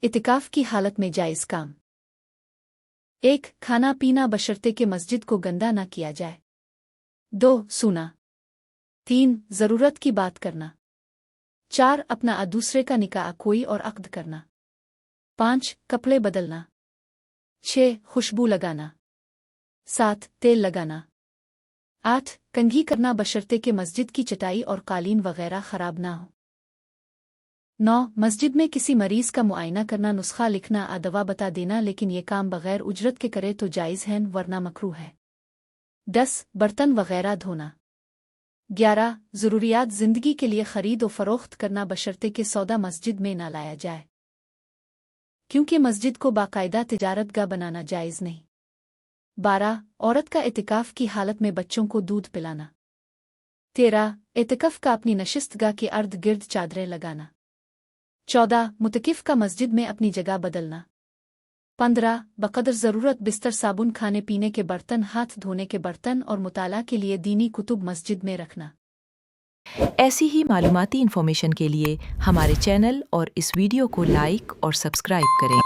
इतिकाफ की हालत में जायज़ काम। 1. खाना पीना बशर्ते कि मस्जिद को गंदा ना किया जाए। 2. सूना। 3. ज़रूरत की बात करना। 4. अपना दूसरे का निकाह कोई और अक़्द करना। 5. कपड़े बदलना। 6. खुशबू लगाना। 7. तेल लगाना। 8. कंघी करना बशर्ते कि मस्जिद की चटाई और कालीन वगैरह ख़राब ना हो। 9. मस्जिद में किसी मरीज़ का मुआयना करना, नुस्खा लिखना, दवा बता देना, लेकिन ये काम बग़ैर उजरत के करे तो जायज़ है वरना मकरूह है। 10. बर्तन वगैरह धोना। 11. ज़रूरियात ज़िंदगी के लिए ख़रीद व फ़रोख्त करना बशर्ते कि सौदा मस्जिद में न लाया जाए, क्योंकि मस्जिद को बाकायदा तिजारतगाह बनाना जायज़ नहीं। 12. औरत का इतिकाफ़ की हालत में बच्चों को दूध पिलाना। 13. इतिकाफ़ का अपनी नशिस्तगाह के अर्द गिर्द चादरें लगाना। 14. मुतकिफ़ का मस्जिद में अपनी जगह बदलना। 15. बक़दर ज़रूरत बिस्तर, साबुन, खाने पीने के बर्तन, हाथ धोने के बर्तन और मुताला के लिए दीनी कुतुब मस्जिद में रखना। ऐसी ही मालूमाती इन्फॉर्मेशन के लिए हमारे चैनल और इस वीडियो को लाइक और सब्सक्राइब करें।